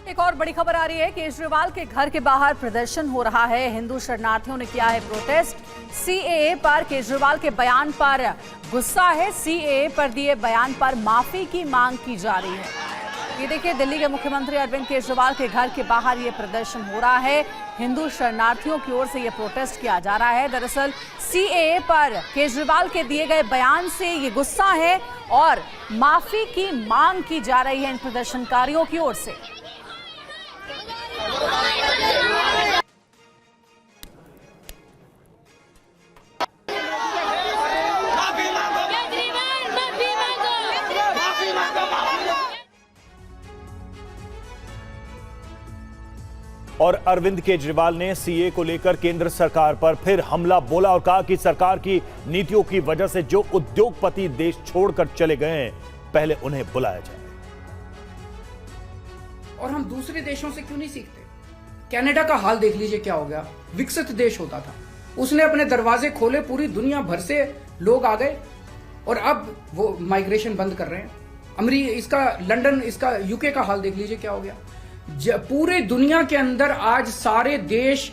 एक और बड़ी खबर आ रही है। केजरीवाल के घर के बाहर प्रदर्शन हो रहा है। हिंदू शरणार्थियों ने किया है प्रोटेस्ट। सीएए पर केजरीवाल के बयान पर गुस्सा है। सीएए पर दिए बयान पर माफी की मांग की जा रही है। ये देखिए, दिल्ली के मुख्यमंत्री अरविंद केजरीवाल के घर के बाहर ये प्रदर्शन हो रहा है। हिंदू शरणार्थियों की ओर से ये प्रोटेस्ट किया जा रहा है। दरअसल सीएए पर केजरीवाल के दिए गए बयान से ये गुस्सा है और माफी की मांग की जा रही है इन प्रदर्शनकारियों की ओर से। और अरविंद केजरीवाल ने सीए को लेकर केंद्र सरकार पर फिर हमला बोला और कहा कि सरकार की नीतियों की वजह से जो उद्योगपति देश छोड़कर चले गए हैं, पहले उन्हें बुलाया जाए। और हम दूसरे देशों से क्यों नहीं सीखते? कनाडा का हाल देख लीजिए, क्या हो गया। विकसित देश होता था, उसने अपने दरवाजे खोले, पूरी दुनिया भर से लोग आ गए और अब वो माइग्रेशन बंद कर रहे हैं। इसका लंदन, इसका यूके का हाल देख लीजिए, क्या हो गया। पूरे दुनिया के अंदर आज सारे देश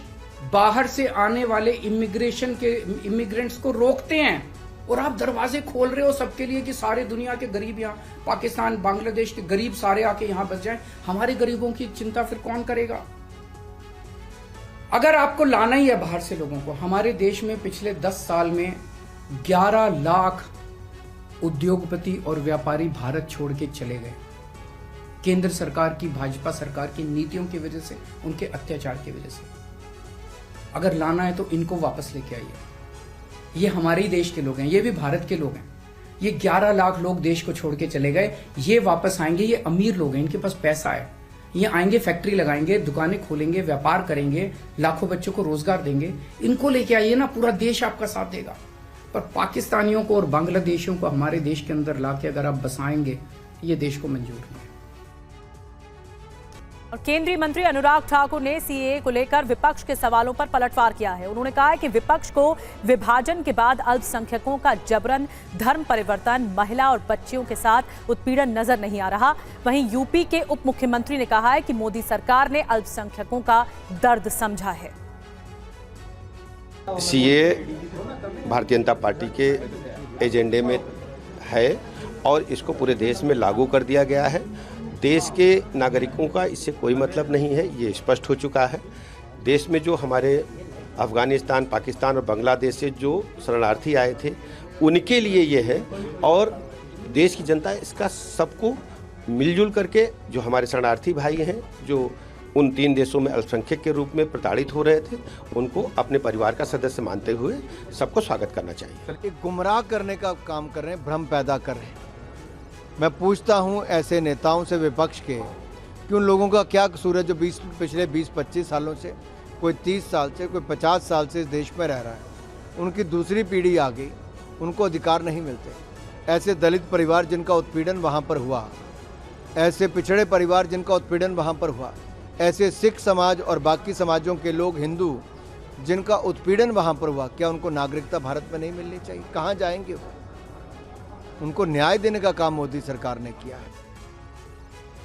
बाहर से आने वाले इमिग्रेंट्स को रोकते हैं और आप दरवाजे खोल रहे हो सबके लिए कि सारे दुनिया के गरीब यहाँ पाकिस्तान, बांग्लादेश के गरीब सारे आके यहाँ बस जाएं। हमारे गरीबों की चिंता फिर कौन करेगा? अगर आपको लाना ही है बाहर से लोगों को, हमारे देश में पिछले 10 साल में 11 लाख उद्योगपति और व्यापारी भारत छोड़ के चले गए। केंद्र सरकार की, भाजपा सरकार की नीतियों की वजह से, उनके अत्याचार की वजह से। अगर लाना है तो इनको वापस लेके आइए। ये हमारे ही देश के लोग हैं, ये भी भारत के लोग हैं। ये 11 लाख लोग देश को छोड़ के चले गए, ये वापस आएंगे। ये अमीर लोग हैं, इनके पास पैसा है। ये आएंगे, फैक्ट्री लगाएंगे, दुकानें खोलेंगे, व्यापार करेंगे, लाखों बच्चों को रोजगार देंगे। इनको लेके आइए ना, पूरा देश आपका साथ देगा। पर पाकिस्तानियों को और बांग्लादेशियों को हमारे देश के अंदर लाके अगर आप बसाएंगे, ये देश को मंजूर नहीं है। और केंद्रीय मंत्री अनुराग ठाकुर ने सीएए को लेकर विपक्ष के सवालों पर पलटवार किया है। उन्होंने कहा है कि विपक्ष को विभाजन के बाद अल्पसंख्यकों का जबरन धर्म परिवर्तन, महिला और बच्चियों के साथ उत्पीड़न नजर नहीं आ रहा। वहीं यूपी के उप मुख्यमंत्री ने कहा है कि मोदी सरकार ने अल्पसंख्यकों का दर्द समझा है। सीएए भारतीय जनता पार्टी के एजेंडे में है और इसको पूरे देश में लागू कर दिया गया है। देश के नागरिकों का इससे कोई मतलब नहीं है, ये स्पष्ट हो चुका है। देश में जो हमारे अफगानिस्तान, पाकिस्तान और बांग्लादेश से जो शरणार्थी आए थे, उनके लिए ये है और देश की जनता इसका सबको मिलजुल करके, जो हमारे शरणार्थी भाई हैं, जो उन 3 देशों में अल्पसंख्यक के रूप में प्रताड़ित हो रहे थे, उनको अपने परिवार का सदस्य मानते हुए सबको स्वागत करना चाहिए। एक गुमराह करने का काम कर रहे हैं, भ्रम पैदा कर रहे हैं। मैं पूछता हूं ऐसे नेताओं से, विपक्ष के, कि उन लोगों का क्या कसूर है जो पिछले 20-25 सालों से, कोई 30 साल से, कोई 50 साल से इस देश में रह रहा है। उनकी दूसरी पीढ़ी आ गई, उनको अधिकार नहीं मिलते। ऐसे दलित परिवार जिनका उत्पीड़न वहाँ पर हुआ, ऐसे पिछड़े परिवार जिनका उत्पीड़न वहाँ पर हुआ, ऐसे सिख समाज और बाकी समाजों के लोग, हिंदू, जिनका उत्पीड़न वहाँ पर हुआ, क्या उनको नागरिकता भारत में नहीं मिलनी चाहिए? कहाँ जाएंगे वो? उनको न्याय देने का काम मोदी सरकार ने किया है।